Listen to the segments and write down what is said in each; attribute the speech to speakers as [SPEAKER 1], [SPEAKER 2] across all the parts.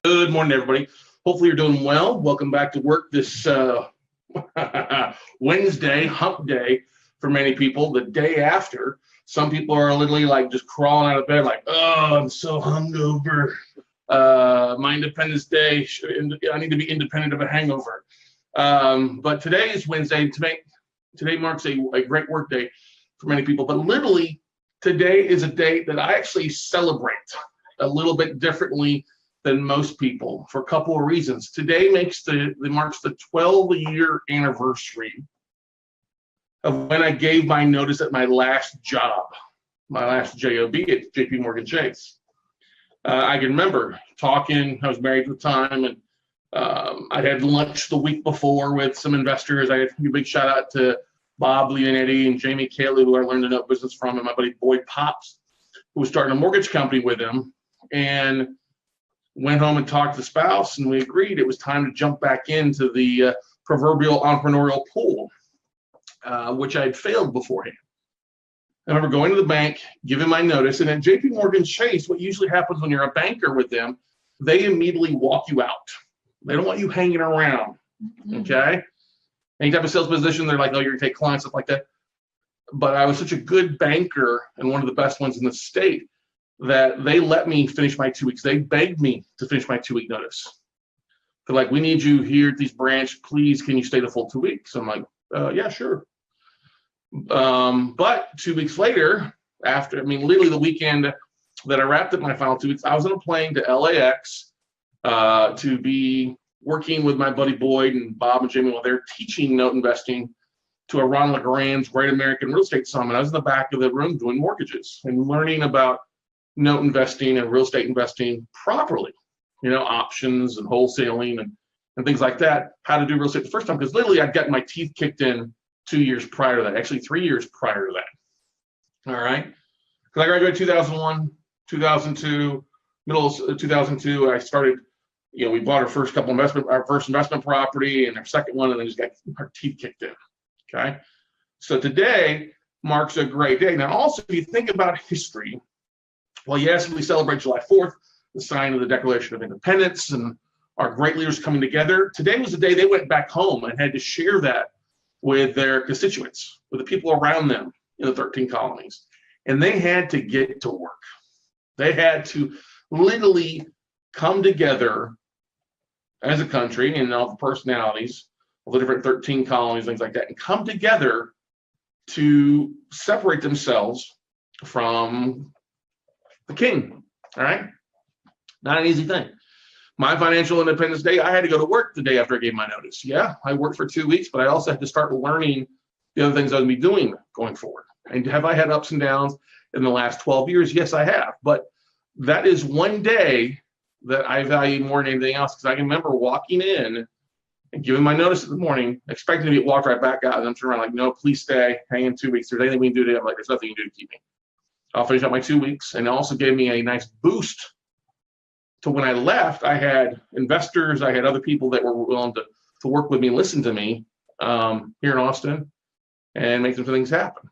[SPEAKER 1] Good morning, everybody. Hopefully you're doing well. Welcome back to work this Wednesday, hump day for many people, the day after. Some people are literally like just crawling out of bed like, oh, I'm so hungover. My Independence Day, I need to be independent of a hangover. But today is Wednesday. Today marks a great work day for many people. But literally, today is a day that I actually celebrate a little bit differently than most people for a couple of reasons. Today marks the 12-year anniversary of when I gave my notice at my last job, my last job at JP Morgan Chase. I can remember talking, I was married at the time, and I had lunch the week before with some investors. I had a big shout out to Bob Leonetti and Jamie Cayley, who I learned to know business from, and my buddy Boyd Pops, who was starting a mortgage company with him. And went home and talked to the spouse, and we agreed it was time to jump back into the proverbial entrepreneurial pool, which I had failed beforehand. I remember going to the bank, giving my notice, and at JP Morgan Chase, what usually happens when you're a banker with them, they immediately walk you out. They don't want you hanging around, okay? Any type of sales position, they're like, oh, you're gonna take clients, stuff like that. But I was such a good banker and one of the best ones in the state that they let me finish my 2 weeks. They begged me to finish my 2 week notice. They're like, we need you here at these branch. Please, can you stay the full 2 weeks? I'm like, yeah, sure. But 2 weeks later, literally the weekend that I wrapped up my final 2 weeks, I was on a plane to LAX to be working with my buddy Boyd and Bob and Jimmy while they're teaching note investing to a Ron LeGrand's Great American Real Estate Summit. I was in the back of the room doing mortgages and learning about note investing and real estate investing properly, options and wholesaling and things like that, how to do real estate the first time, because literally I'd gotten my teeth kicked in 2 years prior to that, actually 3 years prior to that. All right. Because I graduated 2001, 2002, middle of 2002, I started, we bought our first investment property and our second one, and then just got our teeth kicked in. Okay. So today marks a great day. Now, also, if you think about history, well, yes, we celebrate July 4th, the sign of the Declaration of Independence, and our great leaders coming together. Today was the day they went back home and had to share that with their constituents, with the people around them in the 13 colonies. And they had to get to work. They had to literally come together as a country and all the personalities of the different 13 colonies, things like that, and come together to separate themselves from the king. All right, not an easy thing. My financial independence day, I had to go to work the day after I gave my notice. Yeah, I worked for 2 weeks, but I also had to start learning the other things I would be doing going forward. And have I had ups and downs in the last 12 years? Yes, I have. But that is one day that I value more than anything else, because I can remember walking in and giving my notice in the morning, expecting to be walked right back out, and I'm turning around like, no, please stay, hang in 2 weeks. There's anything we can do today? I'm like, there's nothing you can do to keep me. I'll finish up my 2 weeks, and it also gave me a nice boost to when I left. I had investors, I had other people that were willing to work with me and listen to me here in Austin and make some things happen.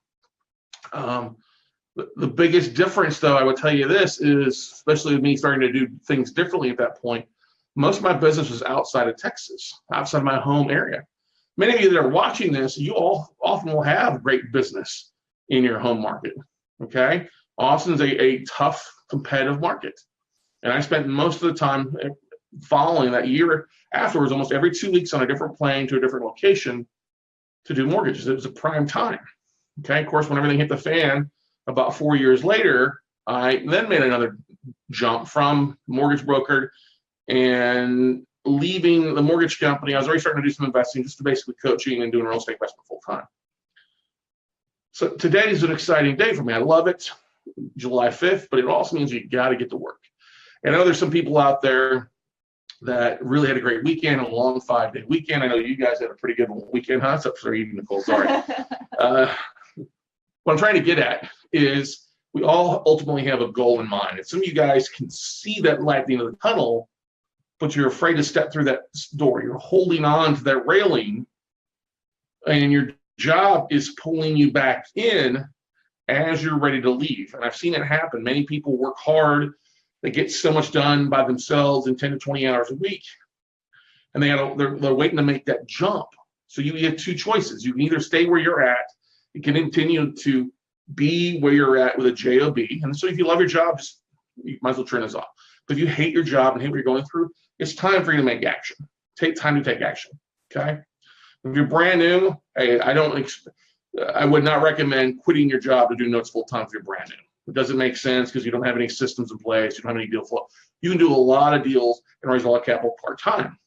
[SPEAKER 1] The biggest difference, though, I would tell you this is, especially with me starting to do things differently at that point, most of my business was outside of Texas, outside my home area. Many of you that are watching this, you all often will have great business in your home market. Okay, Austin's a tough, competitive market. And I spent most of the time following that year afterwards, almost every 2 weeks on a different plane to a different location to do mortgages. It was a prime time. Okay, of course, when everything hit the fan about 4 years later, I then made another jump from mortgage broker and leaving the mortgage company. I was already starting to do some investing, just to basically coaching and doing real estate investment full time. So today is an exciting day for me. I love it, July 5th, but it also means you got to get to work. And I know there's some people out there that really had a great weekend, a long 5-day weekend. I know you guys had a pretty good weekend, huh? Except for you, Nicole, sorry. What I'm trying to get at is we all ultimately have a goal in mind. And some of you guys can see that light at the end of the tunnel, but you're afraid to step through that door. You're holding on to that railing, and your job is pulling you back in as you're ready to leave. And I've seen it happen. Many people work hard They get so much done by themselves in 10 to 20 hours a week, and they're waiting to make that jump. So you have two choices. You can either stay where you're at, you can continue to be where you're at with a job, and so if you love your job, you might as well turn this off. But if you hate your job and hate what you're going through, it's time for you to make action. Take time to take action. Okay. If you're brand new, hey, I would not recommend quitting your job to do notes full time if you're brand new. It doesn't make sense because you don't have any systems in place. You don't have any deal flow. You can do a lot of deals and raise a lot of capital part time,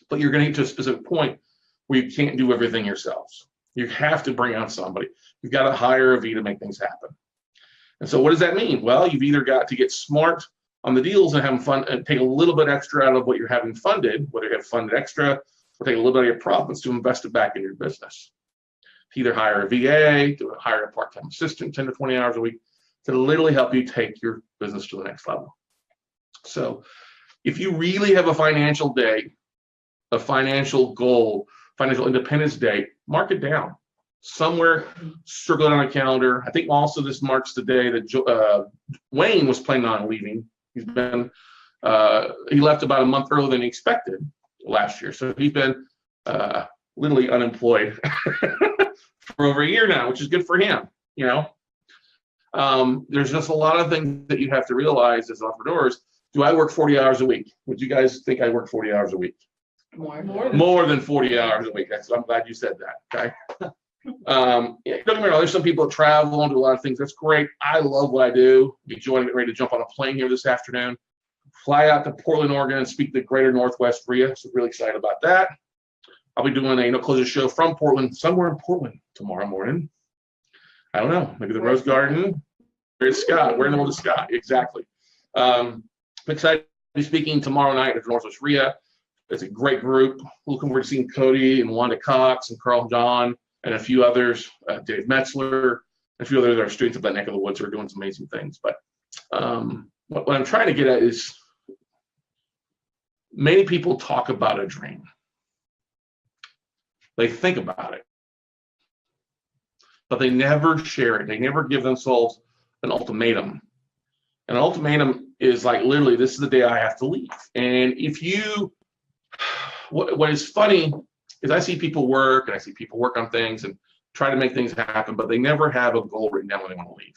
[SPEAKER 1] but you're going to get to a specific point where you can't do everything yourselves. You have to bring on somebody. You've got to hire a V to make things happen. And so what does that mean? Well, you've either got to get smart on the deals and have fun and take a little bit extra out of what you're having funded, whether you have funded extra or take a little bit of your profits to invest it back in your business. To either hire a VA, to hire a part-time assistant 10 to 20 hours a week to literally help you take your business to the next level. So if you really have a financial day, a financial goal, financial independence day, mark it down. Somewhere, circle it on a calendar. I think also this marks the day that Wayne was planning on leaving. He left about a month earlier than he expected last year. So he's been literally unemployed for over a year now, which is good for him. There's just a lot of things that you have to realize as entrepreneurs. Do I work 40 hours a week? Would you guys think I work 40 hours a week? More than 40 hours a week. I'm glad you said that. Okay. Don't get me wrong, there's some people that travel and do a lot of things. That's great. I love what I do. Be ready to jump on a plane here this afternoon, fly out to Portland, Oregon, and speak to the Greater Northwest RIA. So really excited about that. I'll be doing a closer show from Portland, somewhere in Portland tomorrow morning. I don't know, maybe the Rose Garden. Where's Scott? Where in the world is Scott? Exactly. I'm excited to be speaking tomorrow night at the Northwest RIA. It's a great group. Looking forward to seeing Cody and Wanda Cox and Carl John and a few others, Dave Metzler, a few others that are students of that neck of the woods who are doing some amazing things. But what I'm trying to get at is many people talk about a dream. They think about it, but they never share it. They never give themselves an ultimatum. An ultimatum is like, literally, this is the day I have to leave. And what is funny is I see people work and I see people work on things and try to make things happen, but they never have a goal written down when they want to leave.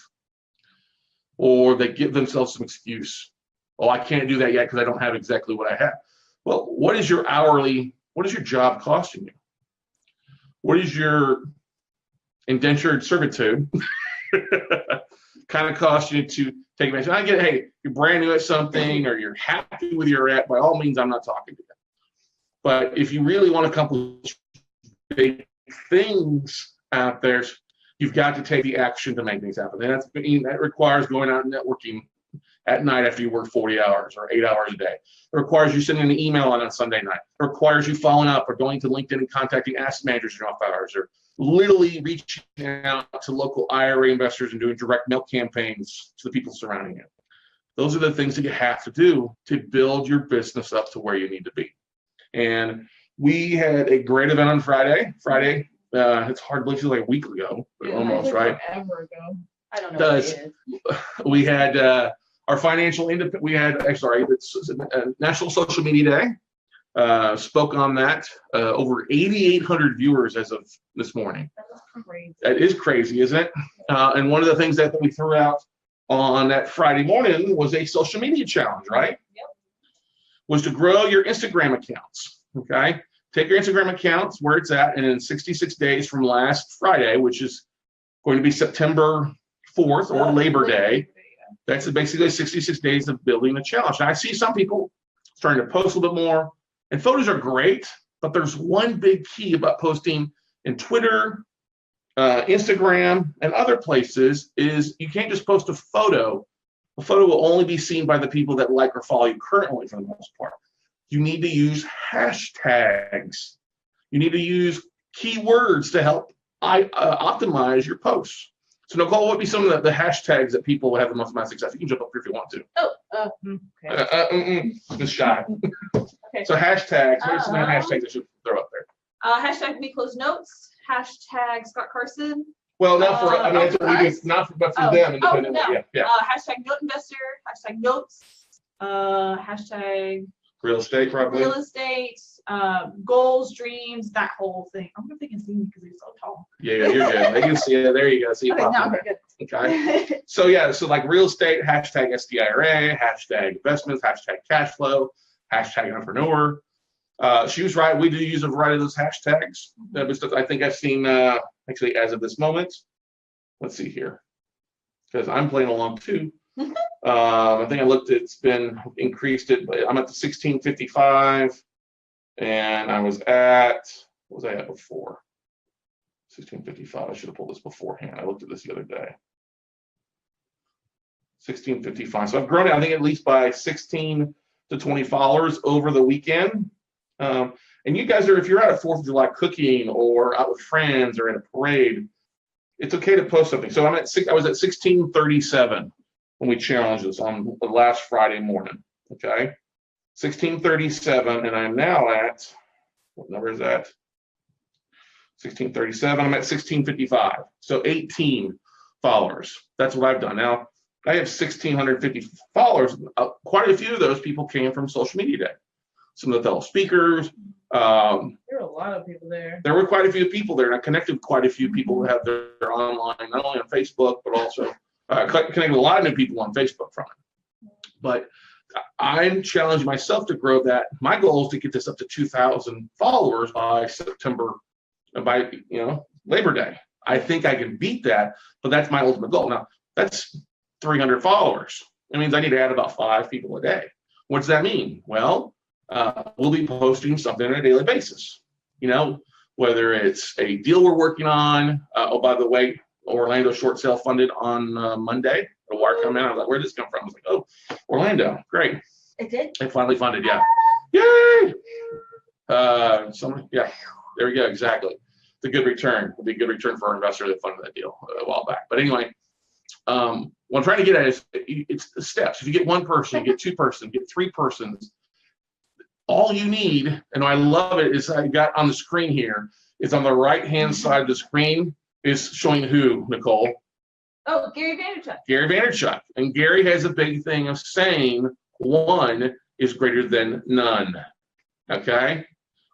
[SPEAKER 1] Or they give themselves some excuse. Oh, I can't do that yet because I don't have exactly what I have. Well, what is your job costing you? What is your indentured servitude kind of costing you to take advantage? I get it, hey, you're brand new at something or you're happy with your at, by all means, I'm not talking to you. But if you really want to accomplish big things out there, you've got to take the action to make things happen. And that requires going out and networking at night after you work 40 hours or 8 hours a day. It requires you sending an email on a Sunday night. It requires you following up or going to LinkedIn and contacting asset managers in off hours, or literally reaching out to local IRA investors and doing direct mail campaigns to the people surrounding you. Those are the things that you have to do to build your business up to where you need to be. And we had a great event on Friday. It's hard to believe it's like a week ago, but almost, right?
[SPEAKER 2] Forever ago. I don't know what it is.
[SPEAKER 1] We had our financial independence. We had, it's National Social Media Day. Spoke on that. Over 8,800 viewers as of this morning.
[SPEAKER 2] That's crazy.
[SPEAKER 1] That is crazy, isn't it? And one of the things that we threw out on that Friday morning was a social media challenge, right?
[SPEAKER 2] Yep.
[SPEAKER 1] Was to grow your Instagram accounts, okay? Take your Instagram accounts where it's at, and in 66 days from last Friday, which is going to be September 4th or Labor Day, that's basically 66 days of building a challenge. Now, I see some people starting to post a little bit more, and photos are great, but there's one big key about posting in Twitter, Instagram, and other places is you can't just post a photo. A photo will only be seen by the people that like or follow you currently for the most part. You need to use hashtags. You need to use keywords to help optimize your posts. So Nicole, what would be some of the hashtags that people will have the most amount of success? You can jump up here if you want to.
[SPEAKER 2] Okay.
[SPEAKER 1] Just shy.
[SPEAKER 2] Okay.
[SPEAKER 1] So hashtags, what are some of the hashtags I should throw up there?
[SPEAKER 2] Hashtag me close notes. Hashtag Scott Carson.
[SPEAKER 1] Well, not for, I mean, that's what we do,
[SPEAKER 2] us?
[SPEAKER 1] not for, but for them independently.
[SPEAKER 2] no.
[SPEAKER 1] Yeah.
[SPEAKER 2] Hashtag note investor, hashtag notes, hashtag
[SPEAKER 1] Real estate, probably.
[SPEAKER 2] real estate, goals, dreams, that whole thing. I wonder if they can see me because he's so tall.
[SPEAKER 1] Yeah, you're good. They can see it. There you go. See it
[SPEAKER 2] Okay, now
[SPEAKER 1] popping
[SPEAKER 2] okay,
[SPEAKER 1] there.
[SPEAKER 2] good.
[SPEAKER 1] Okay. So yeah, so like real estate, hashtag SDIRA, hashtag investments, hashtag cash flow, hashtag entrepreneur. She was right. We do use a variety of those hashtags. I think I've seen, actually, as of this moment, let's see here, because I'm playing along too. I think I looked, it's been increased it, but I'm at the 1655, and I was at, what was I at before? 1655. I should have pulled this beforehand. I looked at this the other day. 1655. So I've grown it, I think, at least by 16 to 20 followers over the weekend. And you guys are, if you're out at 4th of July cooking or out with friends or at a parade, it's okay to post something. So I was at 1637 when we challenged this on the last Friday morning. Okay. 1637, and I'm now at, what number is that? 1637. I'm at 1655. So 18 followers. That's what I've done. Now I have 1,650 followers. Quite a few of those people came from Social Media Day. Some of the fellow speakers.
[SPEAKER 2] There were a lot of people there.
[SPEAKER 1] There were quite a few people there, and I connected with quite a few people who have their online, not only on Facebook, but also connected with a lot of new people on Facebook from it. But I'm challenging myself to grow that. My goal is to get this up to 2,000 followers by September, by Labor Day. I think I can beat that, but that's my ultimate goal. Now, that's 300 followers. That means I need to add about 5 people a day. What does that mean? Well, we'll be posting something on a daily basis. Whether it's a deal we're working on. Oh, by the way, Orlando short sale funded on Monday. The wire come in. I was like, where did this come from? I was like, oh, Orlando. Great.
[SPEAKER 2] It did?
[SPEAKER 1] It finally funded, yeah. Yay! Yeah, there we go, exactly. It's a good return. It'll be a good return for our investor that funded that deal a while back. But anyway, what I'm trying to get at is it's the steps. If you get 1 person, you get 2 persons, get 3 persons, all you need, and I love it, is I got on the screen here, is on the right-hand side of the screen is showing who, Nicole?
[SPEAKER 2] Oh, Gary Vaynerchuk.
[SPEAKER 1] Gary Vaynerchuk. And Gary has a big thing of saying 1 is greater than none. Okay?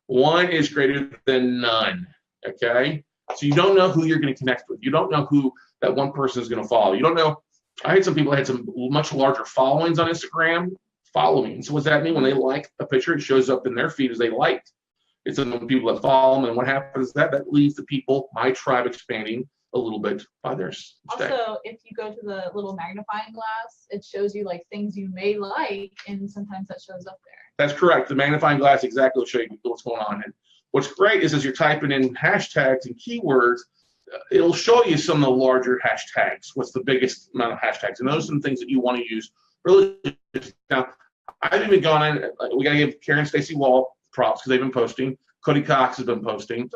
[SPEAKER 1] 1 is greater than none. Okay? So you don't know who you're going to connect with. You don't know who that 1 person is going to follow. You don't know. I had some people that had some much larger followings on Instagram. Following. So what does that mean? When they like a picture, it shows up in their feed as they liked. It's the people that follow them, and what happens is that leaves the people, my tribe, expanding a little bit by their mistake.
[SPEAKER 2] Also, if you go to the little magnifying glass, it shows you like things you may like, and sometimes that shows up there.
[SPEAKER 1] That's correct. The magnifying glass exactly will show you what's going on. And what's great is as you're typing in hashtags and keywords, it'll show you some of the larger hashtags. What's the biggest amount of hashtags? And those are some things that you want to use. Really, now, I've even gone in, we got to give Karen Stacy Wall props because they've been posting. Cody Cox has been posting.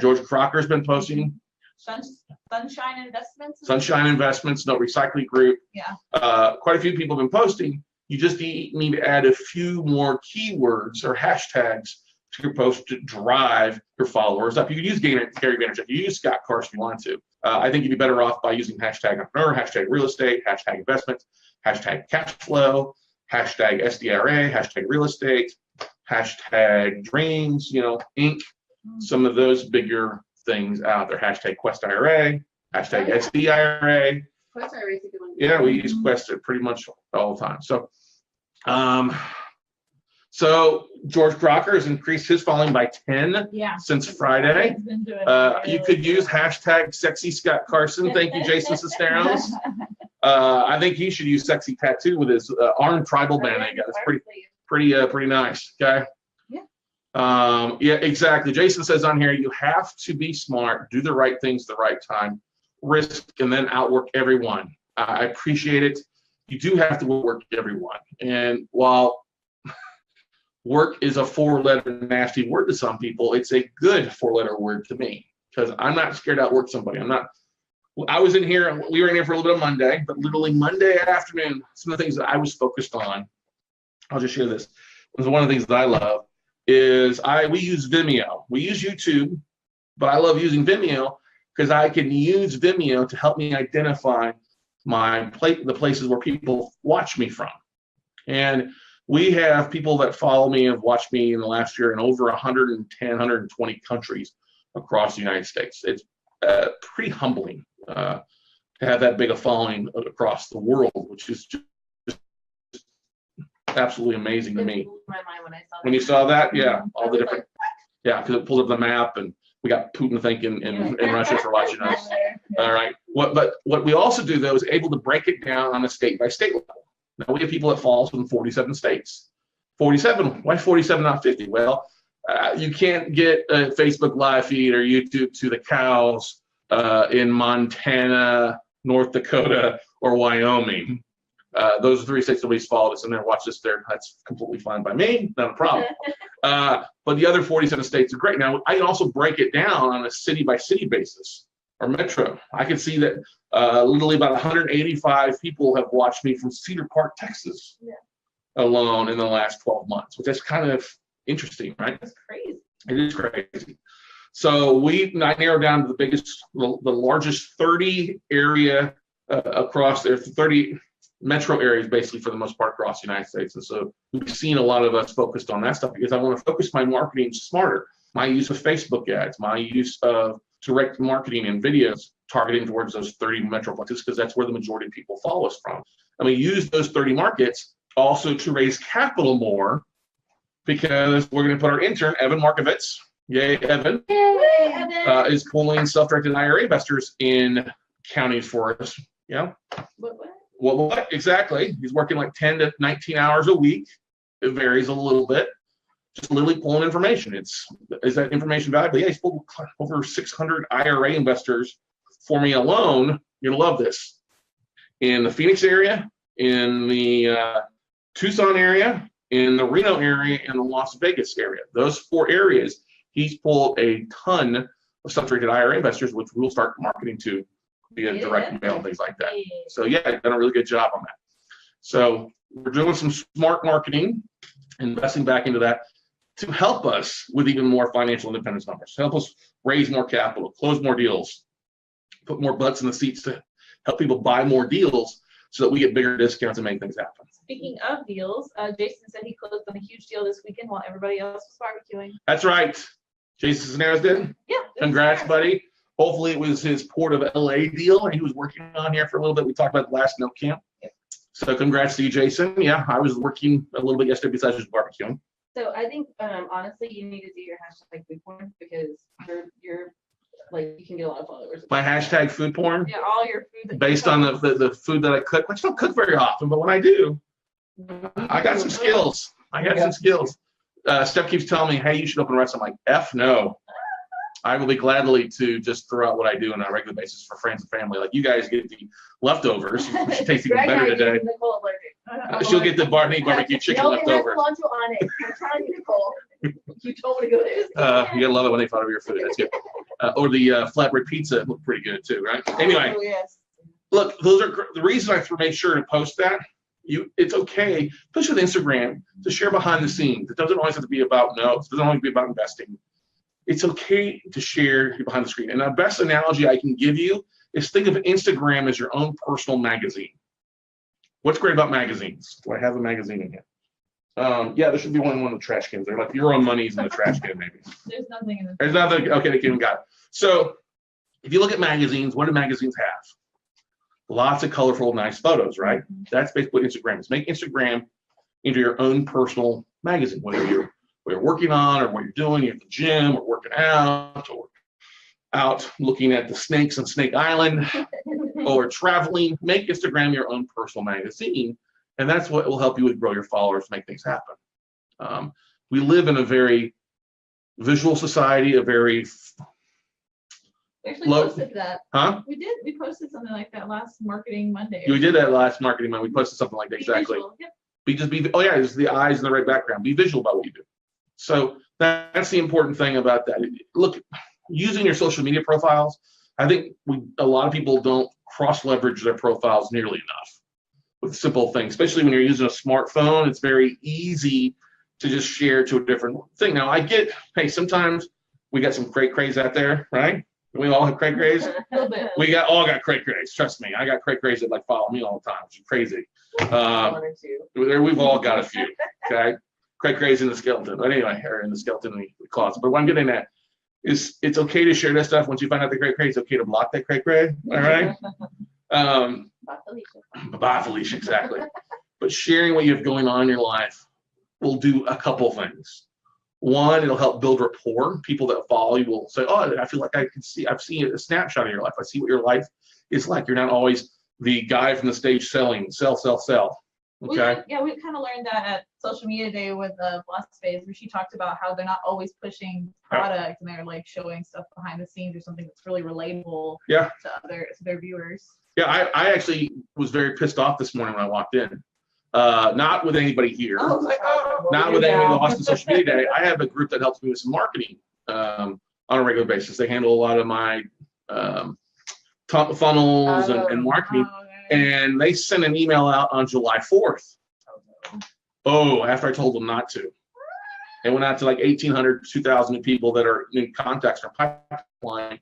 [SPEAKER 1] George Crocker has been posting.
[SPEAKER 2] Sunshine Investments.
[SPEAKER 1] Sunshine Investments, no Recycling Group.
[SPEAKER 2] Yeah.
[SPEAKER 1] Quite a few people have been posting. You just need to add a few more keywords or hashtags to your post to drive your followers up. You could use Gary Vaynerchuk. You use Scott Carson if you want to. I think you'd be better off by using hashtag entrepreneur, hashtag real estate, hashtag investments, hashtag cash flow, hashtag SDRA, hashtag real estate, hashtag dreams, Inc. Some of those bigger things out there. Hashtag Quest IRA, hashtag SDIRA.
[SPEAKER 2] Quest IRA is a good one.
[SPEAKER 1] Yeah, we use Quest pretty much all the time. So George Crocker has increased his following by 10 since Friday. You could use hashtag sexy Scott Carson. Thank you, Jason Cisneros. I think he should use sexy tattoo with his arm tribal band. It's pretty nice. Okay. Yeah, exactly. Jason says on here, you have to be smart, do the right things at the right time, risk, and then outwork everyone. I appreciate it. You do have to work everyone. And while work is a 4-letter nasty word to some people, it's a good 4-letter word to me because I'm not scared to outwork somebody. I was in here, we were in here for a little bit of Monday, but literally Monday afternoon, some of the things that I was focused on, I'll just share this, was one of the things that I love is we use Vimeo. We use YouTube, but I love using Vimeo because I can use Vimeo to help me identify the places where people watch me from. And we have people that follow me and have watched me in the last year in over 110, 120 countries across the United States. It's pretty humbling to have that big a following across the world, which is just absolutely amazing to me.
[SPEAKER 3] Blew my mind when I saw that.
[SPEAKER 1] When you saw that, yeah, all
[SPEAKER 3] I
[SPEAKER 1] the
[SPEAKER 3] was
[SPEAKER 1] different, yeah, because it pulls up the map, and we got Putin thinking in Russia for watching us. All right. But what we also do, though, is able to break it down on a state-by-state level. Now, we have people that fall from 47 states. 47, why 47, not 50? Well, you can't get a Facebook live feed or YouTube to the cows in Montana, North Dakota, or Wyoming. Those are 3 states that nobody's followed us, and then watch this there. That's completely fine by me, not a problem. But the other 47 states are great. Now, I can also break it down on a city-by-city basis, or metro. I can see that literally about 185 people have watched me from Cedar Park, Texas, alone in the last 12 months, which is kind of interesting, right?
[SPEAKER 3] That's crazy.
[SPEAKER 1] It is crazy. So I narrowed down to the largest 30 area across there, 30 metro areas basically for the most part across the United States. And so we've seen a lot of us focused on that stuff because I want to focus my marketing smarter. My use of Facebook ads, my use of direct marketing and videos targeting towards those 30 metroplexes, because that's where the majority of people follow us from. And we use those 30 markets also to raise capital more, because we're going to put our intern, Evan Markovitz, yay, Evan, is pulling self-directed IRA investors in counties for us. Yeah. What? Exactly. He's working like 10 to 19 hours a week. It varies a little bit. Just literally pulling information. Is that information valuable? Yeah, he's pulled over 600 IRA investors for me alone. You're going to love this. In the Phoenix area, in the Tucson area, in the Reno area, and the Las Vegas area. Those 4 areas, he's pulled a ton of self-directed IRA investors, which we'll start marketing to via direct mail and things like that. So yeah, I've done a really good job on that. So we're doing some smart marketing, investing back into that to help us with even more financial independence numbers, to help us raise more capital, close more deals, put more butts in the seats to help people buy more deals so that we get bigger discounts and make things happen.
[SPEAKER 3] Speaking of deals, Jason said he closed on a huge deal this weekend while everybody else was barbecuing.
[SPEAKER 1] That's right. Jason Cisneros did?
[SPEAKER 3] Yeah.
[SPEAKER 1] Congrats, buddy. Hopefully it was his Port of LA deal he was working on here for a little bit. We talked about the last Note Camp.
[SPEAKER 3] Yep.
[SPEAKER 1] So congrats to you, Jason. Yeah, I was working a little bit yesterday besides just barbecuing.
[SPEAKER 3] So I think honestly you need to do your hashtag food porn, because you're like, you can get a lot of followers.
[SPEAKER 1] My hashtag food porn?
[SPEAKER 3] Yeah, all your food. That
[SPEAKER 1] based on the food that I cook, which I don't cook very often, but when I do, I got some skills. Steph keeps telling me, hey, you should open a restaurant. I'm like, F no. I will be gladly to just throw out what I do on a regular basis for friends and family. Like, you guys get the leftovers, which tastes even better today. She'll get the barbecue chicken leftover.
[SPEAKER 3] On it. I'm telling you, Nicole. You told me to go there.
[SPEAKER 1] You gotta love it when they fight over your food. That's good. Or the flatbread pizza looked pretty good too, right? Anyway,
[SPEAKER 3] yes.
[SPEAKER 1] Look, those are the reason I made sure to post that. It's okay, especially with Instagram, to share behind the scenes. It doesn't always have to be about notes. It doesn't always be about investing. It's okay to share behind the screen. And the best analogy I can give you is think of Instagram as your own personal magazine. What's great about magazines? Do I have a magazine in here? Yeah, there should be one of the trash cans. They're like your own money's in the trash can, maybe.
[SPEAKER 2] There's nothing in the.
[SPEAKER 1] There's nothing. Okay, they even got it. So if you look at magazines, what do magazines have? Lots of colorful, nice photos, right?
[SPEAKER 2] Mm-hmm.
[SPEAKER 1] That's basically what Instagram is. Make Instagram into your own personal magazine, whether you're working on or what you're doing, you're at the gym or working out or out looking at the snakes on Snake Island or traveling. Make Instagram your own personal magazine, and that's what will help you with grow your followers, make things happen. We live in a very visual society, a very
[SPEAKER 2] We actually posted that.
[SPEAKER 1] Huh?
[SPEAKER 2] We did. We posted something like that last Marketing Monday.
[SPEAKER 1] We did that last Marketing Monday. We posted something like that. Exactly.
[SPEAKER 2] Yep.
[SPEAKER 1] Oh yeah, it's the eyes in the right background. Be visual about what you do. So that's the important thing about that. Look, using your social media profiles, I think a lot of people don't cross-leverage their profiles nearly enough with simple things, especially when you're using a smartphone. It's very easy to just share to a different thing. Now, I get, hey, sometimes we got some great craze out there, right? We all have cray crays.
[SPEAKER 2] A little bit.
[SPEAKER 1] We all got cray crays. Trust me, I got cray crays that like follow me all the time, which is crazy.
[SPEAKER 3] One or two.
[SPEAKER 1] We've all got a few. Okay, cray crays in the skeleton. But anyway, or in the skeleton in the closet. But what I'm getting at is, it's okay to share that stuff. Once you find out the cray cray, it's okay to block that cray cray. All right.
[SPEAKER 3] Bye, Felicia.
[SPEAKER 1] Bye, Felicia. Exactly. But sharing what you have going on in your life will do a couple things. One, it'll help build rapport. People that follow you will say, "Oh, I feel like I've seen a snapshot of your life. I see what your life is like. You're not always the guy from the stage selling, sell. Okay."
[SPEAKER 2] We kind of learned that at Social Media Day with Philosophy, where she talked about how they're not always pushing product and they're like showing stuff behind the scenes or something that's really relatable
[SPEAKER 1] Yeah.
[SPEAKER 2] to their viewers.
[SPEAKER 1] Yeah, I actually was very pissed off this morning when I walked in. Not with anybody here. Not with anybody in Austin Social Media Day. I have a group that helps me with some marketing on a regular basis. They handle a lot of my top of funnels and marketing. And they sent an email out on July 4th. After I told them not to. It went out to like 1,800, 2,000 people that are in contacts in our pipeline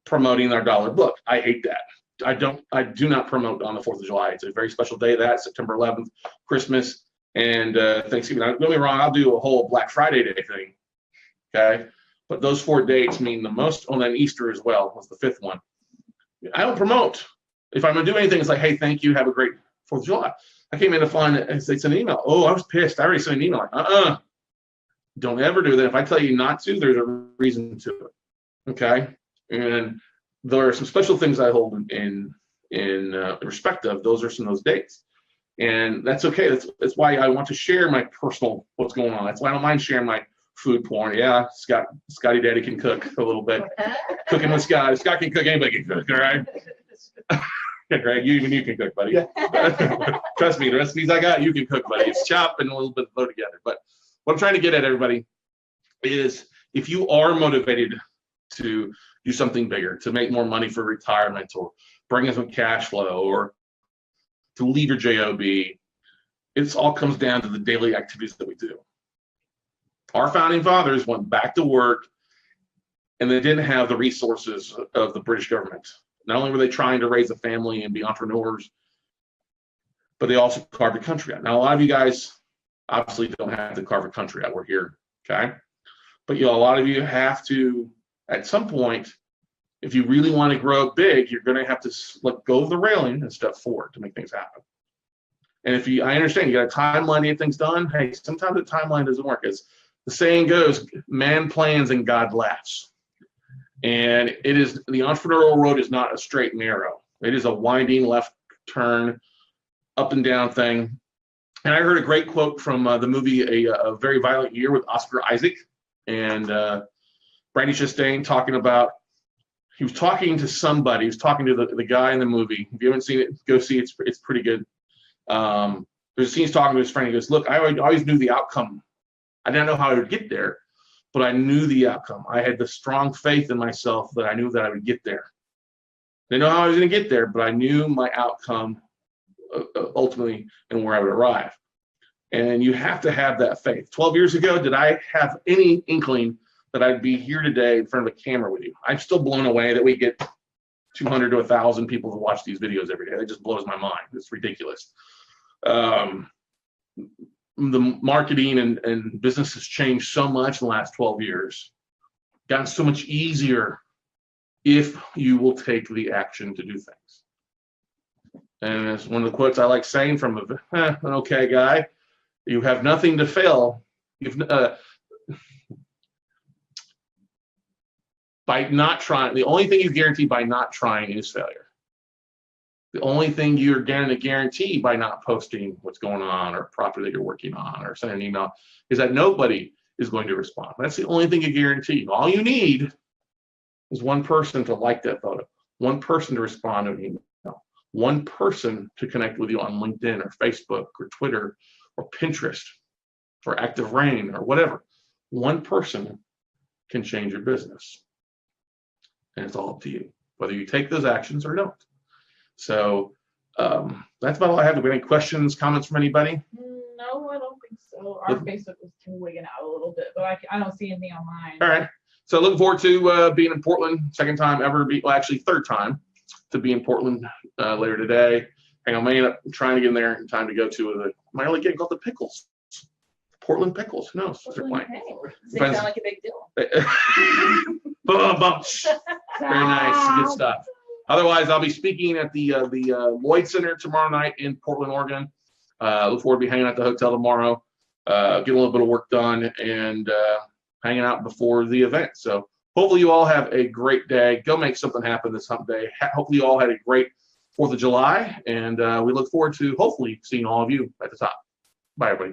[SPEAKER 1] promoting our dollar book. I hate that. I do not promote on the 4th of July. It's a very special day. That's September 11th, Christmas, and Thanksgiving. Now, don't get me wrong, I'll do a whole Black Friday day thing. Okay. But those 4 dates mean the most. Oh, then Easter as well was the 5th one. I don't promote. If I'm going to do anything, it's like, hey, thank you. Have a great 4th of July. I came in to find it. They sent an email. Oh, I was pissed. I already sent an email. Like, don't ever do that. If I tell you not to, there's a reason to it. Okay. And there are some special things I hold in respect of. Those are some of those dates. And that's okay. That's why I want to share my personal, what's going on. That's why I don't mind sharing my food porn. Yeah, Scotty Daddy can cook a little bit. Cooking with Scott. Scott can cook, anybody can cook, all right? Yeah, Greg, you can cook, buddy. Yeah. Trust me, the recipes I got, you can cook, buddy. It's chop and a little bit of throw together. But what I'm trying to get at, everybody, is if you are motivated to do something bigger, to make more money for retirement, or bring in some cash flow, or to leave your job, it all comes down to the daily activities that we do. Our founding fathers went back to work, and they didn't have the resources of the British government. Not only were they trying to raise a family and be entrepreneurs, but they also carved a country out. Now, a lot of you guys obviously don't have to carve a country out. We're here, okay? But a lot of you have to, at some point, if you really want to grow big, you're going to have to let go of the railing and step forward to make things happen. And I understand you got a timeline to get things done. Hey, sometimes the timeline doesn't work. As the saying goes, man plans and God laughs. And the entrepreneurial road is not a straight and narrow. It is a winding left turn, up and down thing. And I heard a great quote from the movie A Very Violent Year with Oscar Isaac and Brady Chastain talking about, he was talking to somebody, he was talking to the guy in the movie. If you haven't seen it, go see it. It's pretty good. There's a scene he's talking to his friend. He goes, look, I always knew the outcome. I didn't know how I would get there, but I knew the outcome. I had the strong faith in myself that I knew that I would get there. I didn't know how I was going to get there, but I knew my outcome ultimately and where I would arrive. And you have to have that faith. 12 years ago, did I have any inkling that I'd be here today in front of a camera with you? I'm still blown away that we get 200 to 1,000 people to watch these videos every day. That just blows my mind. It's ridiculous. The marketing and business has changed so much in the last 12 years, gotten so much easier if you will take the action to do things. And it's one of the quotes I like saying from an okay guy: you have nothing to fail. By not trying, the only thing you guarantee by not trying is failure. The only thing you're going to guarantee by not posting what's going on or property that you're working on or sending an email is that nobody is going to respond. That's the only thing you guarantee. All you need is one person to like that photo, one person to respond to an email, one person to connect with you on LinkedIn or Facebook or Twitter or Pinterest or Active Rain or whatever. One person can change your business. And it's all up to you, whether you take those actions or don't. So that's about all I have. Do we have any questions, comments from anybody?
[SPEAKER 2] No, I don't think so. Our Facebook was wigging out a little bit, but I don't see anything on mine.
[SPEAKER 1] All right. So looking forward to being in Portland. Second time ever, well, actually third time to be in Portland later today. Hang on, I may end up trying to get in there in time to go to the. Am I really getting called the Pickles? Portland Pickles. Who knows what they're playing?
[SPEAKER 3] They sound like a big deal.
[SPEAKER 1] Very nice, good stuff. Otherwise, I'll be speaking at the Lloyd Center tomorrow night in Portland, Oregon. Look forward to be hanging out at the hotel tomorrow, getting a little bit of work done, and hanging out before the event. So hopefully you all have a great day. Go make something happen this hump day. Hopefully you all had a great 4th of July, and we look forward to hopefully seeing all of you at the top. Bye, everybody.